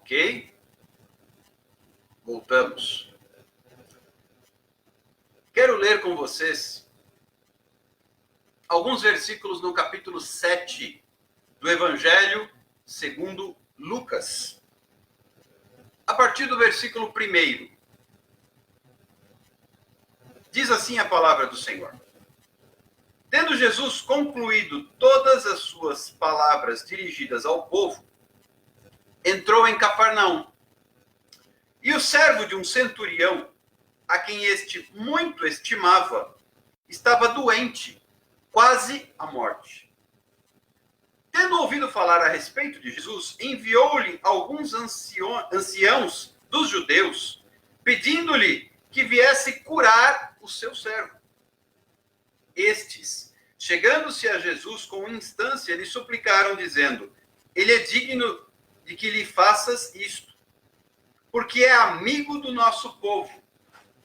Ok? Voltamos. Quero ler com vocês alguns versículos no capítulo 7 do Evangelho segundo Lucas. A partir do versículo 1. Diz assim a palavra do Senhor. Tendo Jesus concluído todas as suas palavras dirigidas ao povo, entrou em Cafarnaum. E o servo de um centurião, a quem este muito estimava, estava doente, quase à morte. Tendo ouvido falar a respeito de Jesus, enviou-lhe alguns anciãos dos judeus, pedindo-lhe que viesse curar o seu servo. Estes, chegando-se a Jesus com instância, lhe suplicaram, dizendo: ele é digno de que lhe faças isto, porque é amigo do nosso povo,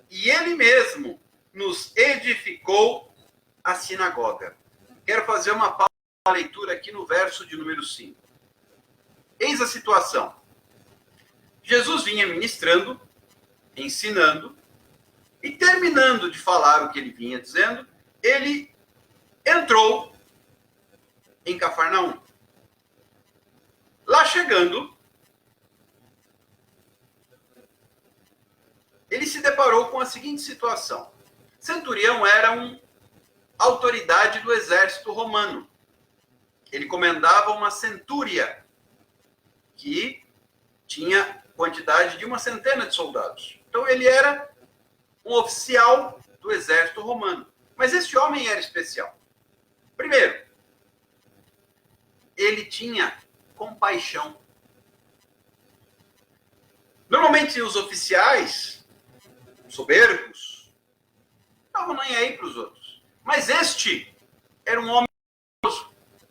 e ele mesmo nos edificou a sinagoga. Quero fazer uma leitura aqui no verso de número 5. Eis a situação. Jesus vinha ministrando, ensinando, e terminando de falar o que ele vinha dizendo, ele entrou em Cafarnaum. Lá chegando, ele se deparou com a seguinte situação. Centurião era uma autoridade do exército romano. Ele comandava uma centúria, que tinha quantidade de 100 de soldados. Então ele era um oficial do exército romano. Mas esse homem era especial. Primeiro, ele tinha compaixão. Normalmente os oficiais soberbos não estavam nem aí para os outros. Mas este era um homem,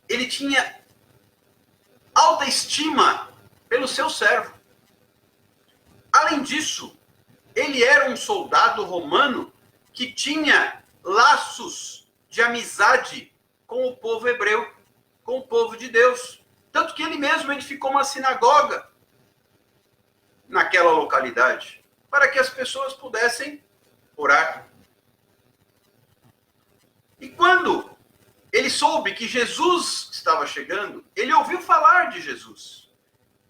ele tinha alta estima pelo seu servo. Além disso, ele era um soldado romano que tinha laços de amizade com o povo hebreu, com o povo de Deus. Tanto que ele mesmo edificou uma sinagoga naquela localidade, para que as pessoas pudessem orar. E quando ele soube que Jesus estava chegando, ele ouviu falar de Jesus.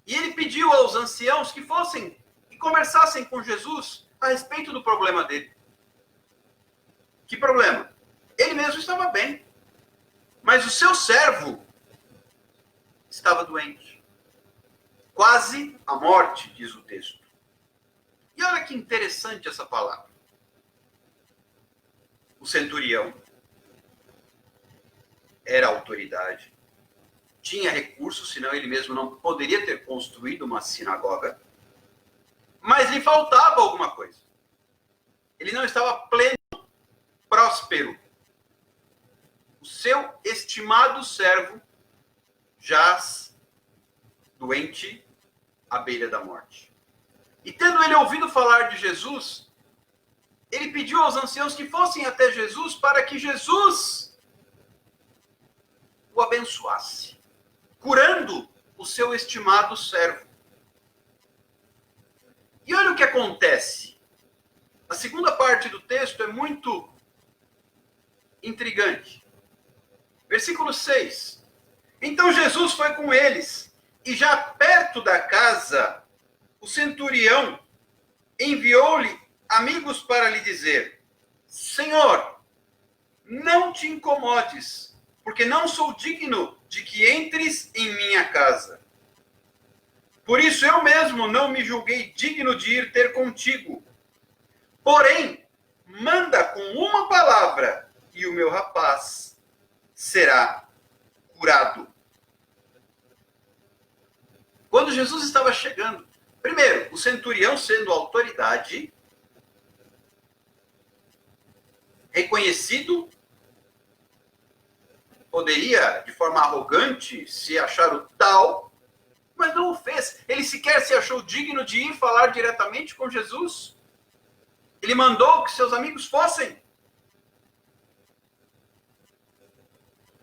E ele pediu aos anciãos que fossem e conversassem com Jesus a respeito do problema dele. Que problema? Ele mesmo estava bem, mas o seu servo estava doente. Quase à morte, diz o texto. E olha que interessante essa palavra. O centurião era autoridade, tinha recursos, senão ele mesmo não poderia ter construído uma sinagoga, mas lhe faltava alguma coisa. Ele não estava pleno, próspero. O seu estimado servo jaz doente à beira da morte. E tendo ele ouvido falar de Jesus, ele pediu aos anciãos que fossem até Jesus para que Jesus o abençoasse, curando o seu estimado servo. E olha o que acontece. A segunda parte do texto é muito intrigante. Versículo 6. Então Jesus foi com eles, e já perto da casa, o centurião enviou-lhe amigos para lhe dizer: Senhor, não te incomodes, porque não sou digno de que entres em minha casa. Por isso eu mesmo não me julguei digno de ir ter contigo. Porém, manda com uma palavra, e o meu rapaz será curado. Quando Jesus estava chegando, primeiro, o centurião, sendo autoridade, reconhecido, poderia, de forma arrogante, se achar o tal, mas não o fez. Ele sequer se achou digno de ir falar diretamente com Jesus. Ele mandou que seus amigos fossem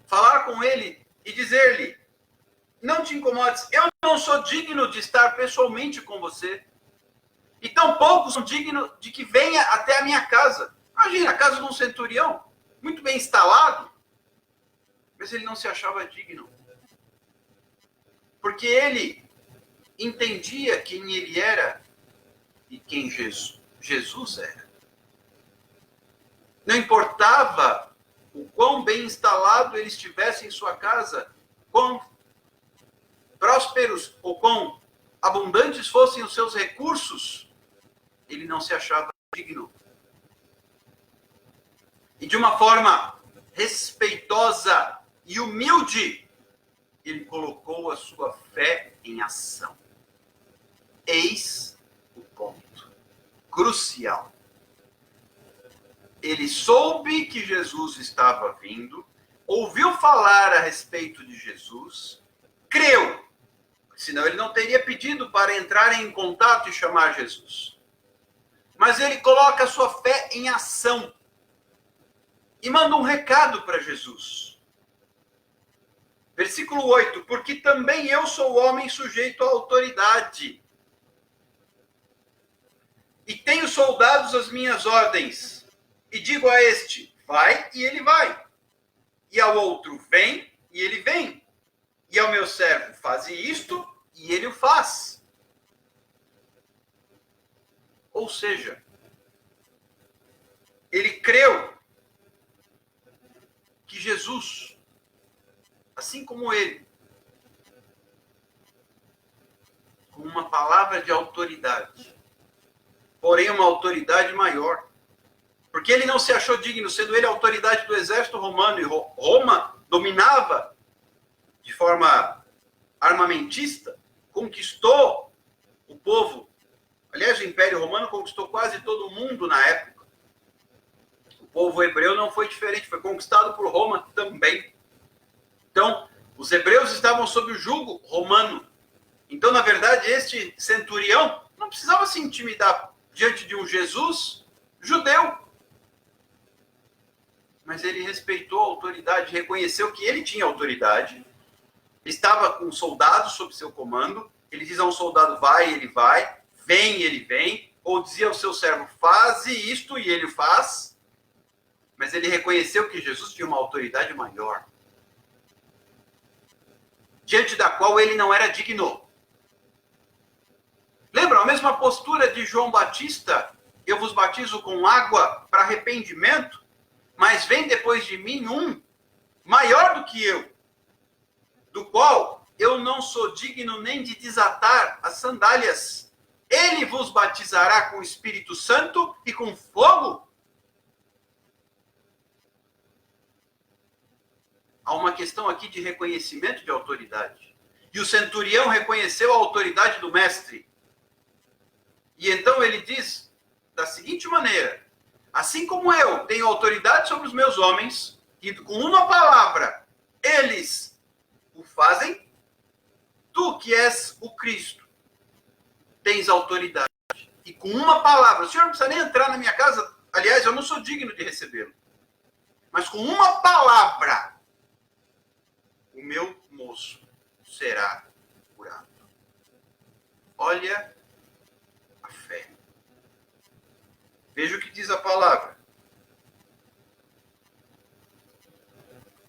falar com ele e dizer-lhe: não te incomodes, eu não sou digno de estar pessoalmente com você. E tampouco sou digno de que venha até a minha casa. Imagina, a casa de um centurião, muito bem instalado, mas ele não se achava digno. Porque ele entendia quem ele era e quem Jesus era. Não importava o quão bem instalado ele estivesse em sua casa, quão prósperos ou quão abundantes fossem os seus recursos, ele não se achava digno. E de uma forma respeitosa e humilde, ele colocou a sua fé em ação. Eis o ponto crucial. Ele soube que Jesus estava vindo, ouviu falar a respeito de Jesus, creu, senão ele não teria pedido para entrar em contato e chamar Jesus. Mas ele coloca a sua fé em ação e manda um recado para Jesus. Versículo 8, porque também eu sou homem sujeito à autoridade, e tenho soldados às minhas ordens, e digo a este, vai, e ele vai, e ao outro, vem, e ele vem, e ao meu servo, faze isto, e ele o faz. Ou seja, ele creu que Jesus, assim como ele, com uma palavra de autoridade, porém uma autoridade maior, porque ele não se achou digno, sendo ele a autoridade do exército romano, e Roma dominava de forma armamentista, conquistou o povo. Aliás, o Império Romano conquistou quase todo mundo na época. O povo hebreu não foi diferente, foi conquistado por Roma também. Então, os hebreus estavam sob o jugo romano. Então, na verdade, este centurião não precisava se intimidar diante de um Jesus judeu. Mas ele respeitou a autoridade, reconheceu que ele tinha autoridade, estava com soldados sob seu comando. Ele diz a um soldado, vai, ele vai, vem, ele vem, ou dizia ao seu servo, faze isto, e ele faz. Mas ele reconheceu que Jesus tinha uma autoridade maior, diante da qual ele não era digno. Lembra a mesma postura de João Batista? Eu vos batizo com água para arrependimento, mas vem depois de mim um maior do que eu, do qual eu não sou digno nem de desatar as sandálias. Ele vos batizará com o Espírito Santo e com fogo. Há uma questão aqui de reconhecimento de autoridade. E o centurião reconheceu a autoridade do mestre. E então ele diz da seguinte maneira, assim como eu tenho autoridade sobre os meus homens, e com uma palavra eles o fazem, tu que és o Cristo, tens autoridade. E com uma palavra, o senhor não precisa nem entrar na minha casa, aliás, eu não sou digno de recebê-lo. Mas com uma palavra, o meu moço será curado. Olha a fé. Veja o que diz a palavra.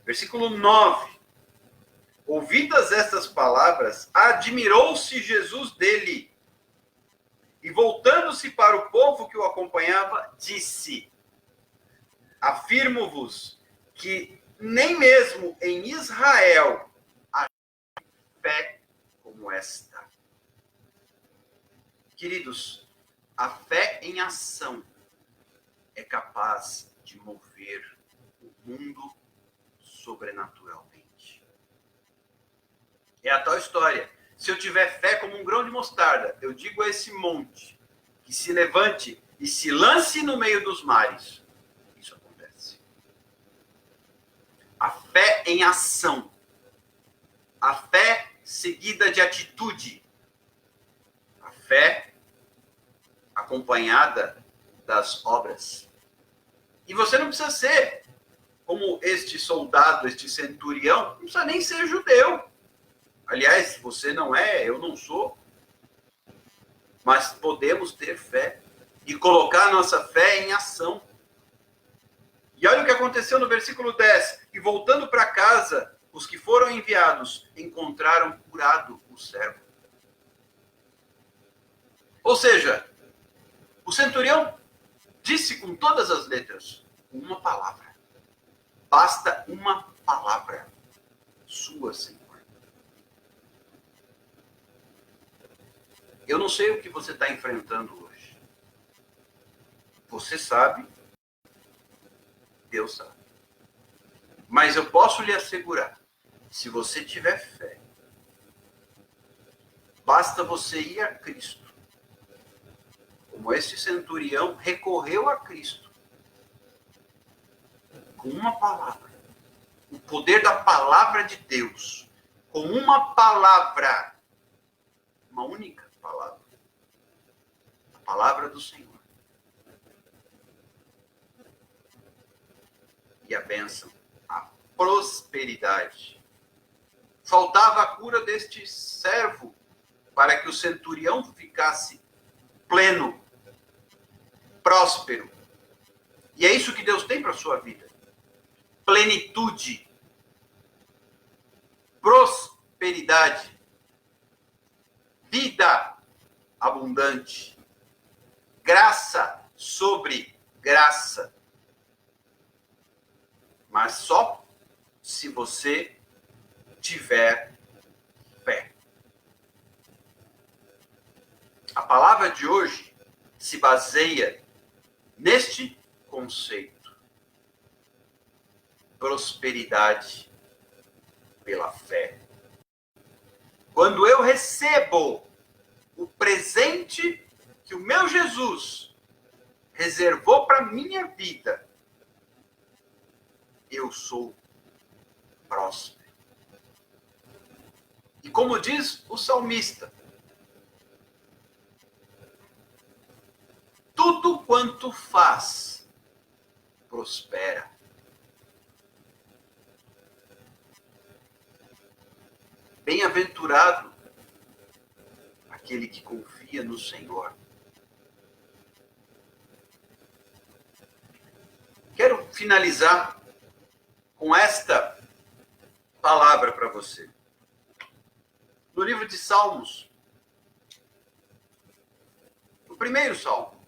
Versículo 9. Ouvidas estas palavras, admirou-se Jesus dele. E voltando-se para o povo que o acompanhava, disse, afirmo-vos que nem mesmo em Israel há fé como esta. Queridos, a fé em ação é capaz de mover o mundo sobrenaturalmente. É a tal história. Se eu tiver fé como um grão de mostarda, eu digo a esse monte que se levante e se lance no meio dos mares. Isso acontece. A fé em ação. A fé seguida de atitude. A fé acompanhada das obras. E você não precisa ser como este soldado, este centurião, não precisa nem ser judeu. Aliás, você não é, eu não sou, mas podemos ter fé e colocar a nossa fé em ação. E olha o que aconteceu no versículo 10. E voltando para casa, os que foram enviados encontraram curado o servo. Ou seja, o centurião disse com todas as letras, uma palavra. Basta uma palavra sua, Senhor. Eu não sei o que você está enfrentando hoje. Você sabe, Deus sabe. Mas eu posso lhe assegurar, se você tiver fé, basta você ir a Cristo. Como esse centurião recorreu a Cristo. Com uma palavra. O poder da palavra de Deus. Com uma palavra. Uma única palavra. A palavra do Senhor. E a bênção. A prosperidade. Faltava a cura deste servo para que o centurião ficasse pleno, próspero. E é isso que Deus tem para a sua vida. Plenitude, prosperidade, vida abundante, graça sobre graça. Mas só se você tiver fé. A palavra de hoje se baseia neste conceito. Prosperidade pela fé. Quando eu recebo o presente que o meu Jesus reservou para minha vida, eu sou próspero. E como diz o salmista, tudo quanto faz, prospera. Bem-aventurado aquele que confia no Senhor. Quero finalizar com esta palavra para você. No livro de Salmos, no primeiro salmo,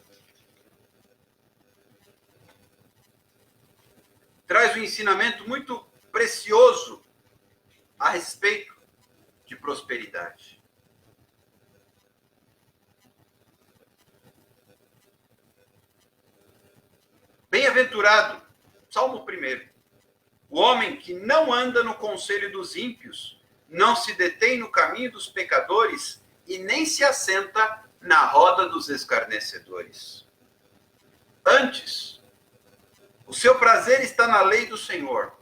traz um ensinamento muito precioso a respeito de prosperidade. Bem-aventurado, Salmo 1, o homem que não anda no conselho dos ímpios, não se detém no caminho dos pecadores e nem se assenta na roda dos escarnecedores. Antes, o seu prazer está na lei do Senhor,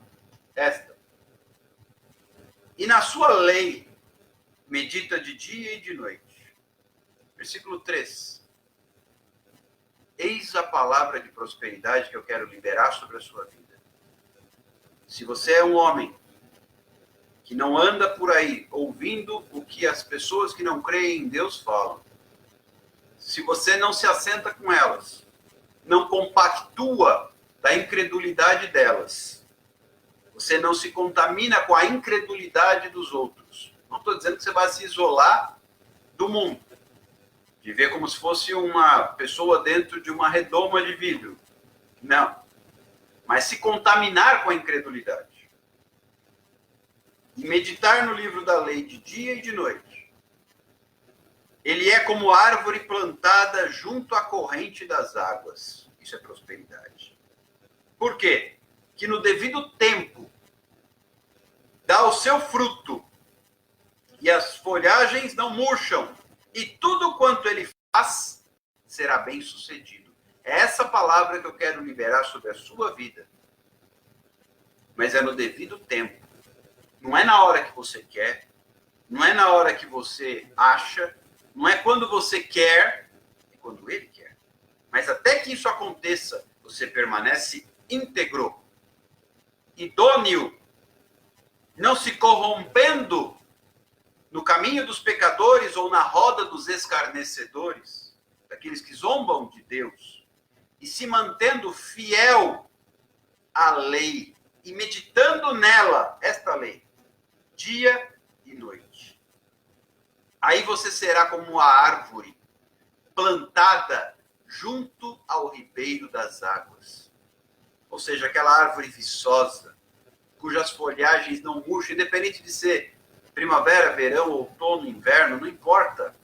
e na sua lei medita de dia e de noite. Versículo 3. Eis a palavra de prosperidade que eu quero liberar sobre a sua vida. Se você é um homem que não anda por aí ouvindo o que as pessoas que não creem em Deus falam, se você não se assenta com elas, não compactua da incredulidade delas, você não se contamina com a incredulidade dos outros. Não estou dizendo que você vai se isolar do mundo, viver como se fosse uma pessoa dentro de uma redoma de vidro. Não. Mas se contaminar com a incredulidade. E meditar no livro da lei de dia e de noite. Ele é como árvore plantada junto à corrente das águas. Isso é prosperidade. Por quê? Que no devido tempo dá o seu fruto e as folhagens não murcham e tudo quanto ele faz será bem sucedido. É essa palavra que eu quero liberar sobre a sua vida. Mas é no devido tempo. Não é na hora que você quer, não é na hora que você acha, não é quando você quer, é quando ele quer. Mas até que isso aconteça, você permanece íntegro, idôneo, não se corrompendo caminho dos pecadores ou na roda dos escarnecedores, daqueles que zombam de Deus, e se mantendo fiel à lei e meditando nela, esta lei, dia e noite. Aí você será como a árvore plantada junto ao ribeiro das águas. Ou seja, aquela árvore viçosa, cujas folhagens não murcham, independente de ser primavera, verão, outono, inverno, não importa.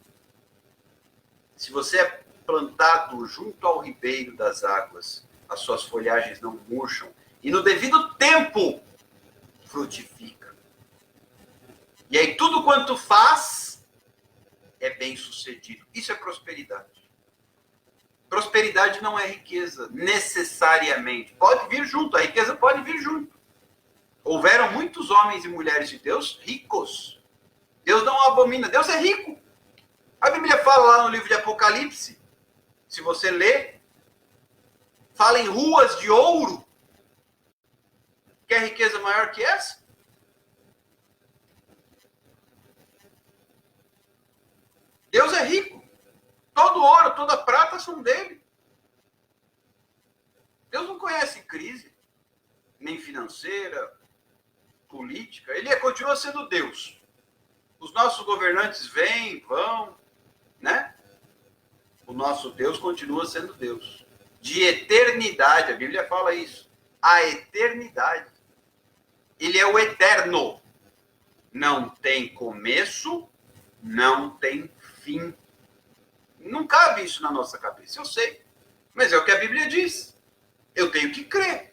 Se você é plantado junto ao ribeiro das águas, as suas folhagens não murcham, e no devido tempo frutifica. E aí tudo quanto faz é bem sucedido. Isso é prosperidade. Prosperidade não é riqueza, necessariamente. Pode vir junto, a riqueza pode vir junto. Houveram muitos homens e mulheres de Deus ricos. Deus não abomina, Deus é rico. A Bíblia fala lá no livro de Apocalipse, se você ler, fala em ruas de ouro. Quer riqueza maior que essa? Deus é rico. Todo ouro, toda prata são dele. Deus não conhece crise, nem financeira, política. Ele continua sendo Deus. Os nossos governantes vêm, vão, né? O nosso Deus continua sendo Deus. De eternidade, a Bíblia fala isso. A eternidade. Ele é o eterno. Não tem começo, não tem fim. Não cabe isso na nossa cabeça, eu sei. Mas é o que a Bíblia diz. Eu tenho que crer.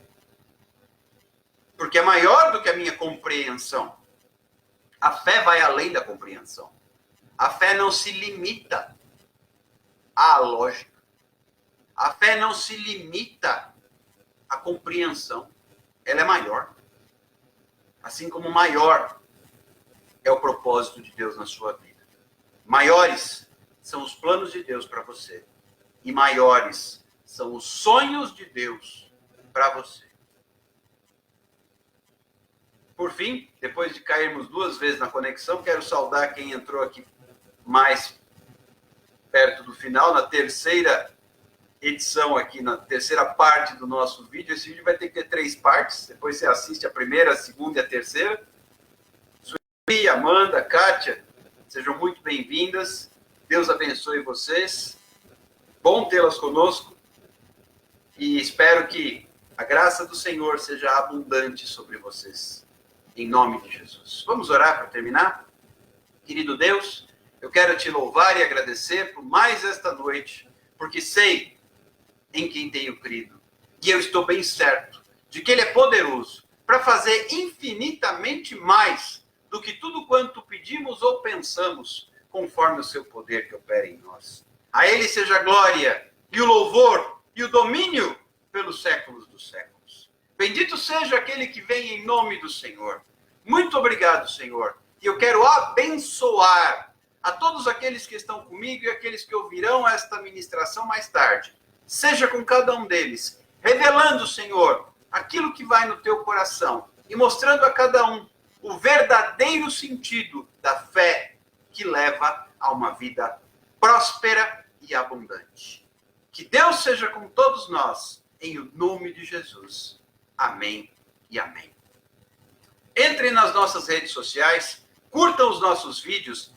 Porque é maior do que a minha compreensão. A fé vai além da compreensão. A fé não se limita à lógica. A fé não se limita à compreensão. Ela é maior. Assim como maior é o propósito de Deus na sua vida. Maiores são os planos de Deus para você. E maiores são os sonhos de Deus para você. Por fim, depois de cairmos 2 vezes na conexão, quero saudar quem entrou aqui mais perto do final, na terceira edição aqui, na terceira parte do nosso vídeo. Esse vídeo vai ter que ter 3 partes, depois você assiste a primeira, a segunda e a terceira. Sueli, Amanda, Kátia, sejam muito bem-vindas. Deus abençoe vocês. Bom tê-las conosco. E espero que a graça do Senhor seja abundante sobre vocês. Em nome de Jesus. Vamos orar para terminar? Querido Deus, eu quero te louvar e agradecer por mais esta noite, porque sei em quem tenho crido. E eu estou bem certo de que Ele é poderoso para fazer infinitamente mais do que tudo quanto pedimos ou pensamos, conforme o seu poder que opera em nós. A Ele seja a glória e o louvor e o domínio pelos séculos dos séculos. Bendito seja aquele que vem em nome do Senhor. Muito obrigado, Senhor. E eu quero abençoar a todos aqueles que estão comigo e aqueles que ouvirão esta ministração mais tarde. Seja com cada um deles, revelando, Senhor, aquilo que vai no teu coração e mostrando a cada um o verdadeiro sentido da fé que leva a uma vida próspera e abundante. Que Deus seja com todos nós, em nome de Jesus. Amém e amém. Entrem nas nossas redes sociais, curtam os nossos vídeos.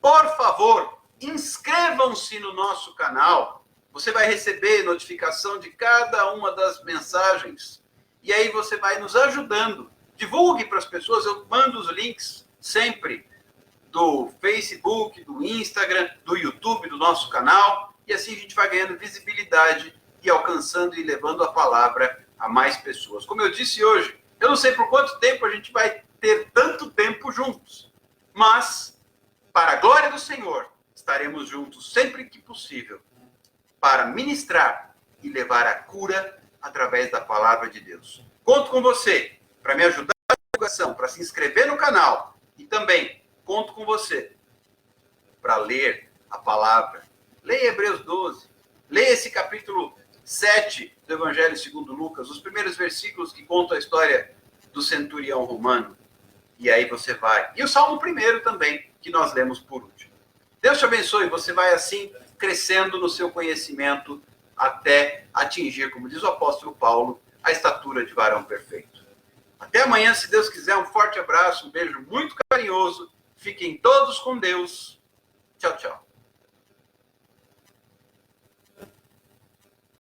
Por favor, inscrevam-se no nosso canal. Você vai receber notificação de cada uma das mensagens. E aí você vai nos ajudando. Divulgue para as pessoas, eu mando os links sempre do Facebook, do Instagram, do YouTube, do nosso canal. E assim a gente vai ganhando visibilidade e alcançando e levando a palavra a mais pessoas. Como eu disse hoje, eu não sei por quanto tempo a gente vai ter tanto tempo juntos. Mas, para a glória do Senhor, estaremos juntos sempre que possível para ministrar e levar a cura através da palavra de Deus. Conto com você para me ajudar na divulgação, para se inscrever no canal e também conto com você para ler a palavra. Leia Hebreus 12, leia esse capítulo 7 do Evangelho segundo Lucas, os primeiros versículos que contam a história do centurião romano. E aí você vai. E o Salmo 1 também. que nós lemos por último. Deus te abençoe, você vai assim crescendo no seu conhecimento até atingir, como diz o apóstolo Paulo, a estatura de varão perfeito. Até amanhã, se Deus quiser, um forte abraço, um beijo muito carinhoso. Fiquem todos com Deus. Tchau, tchau.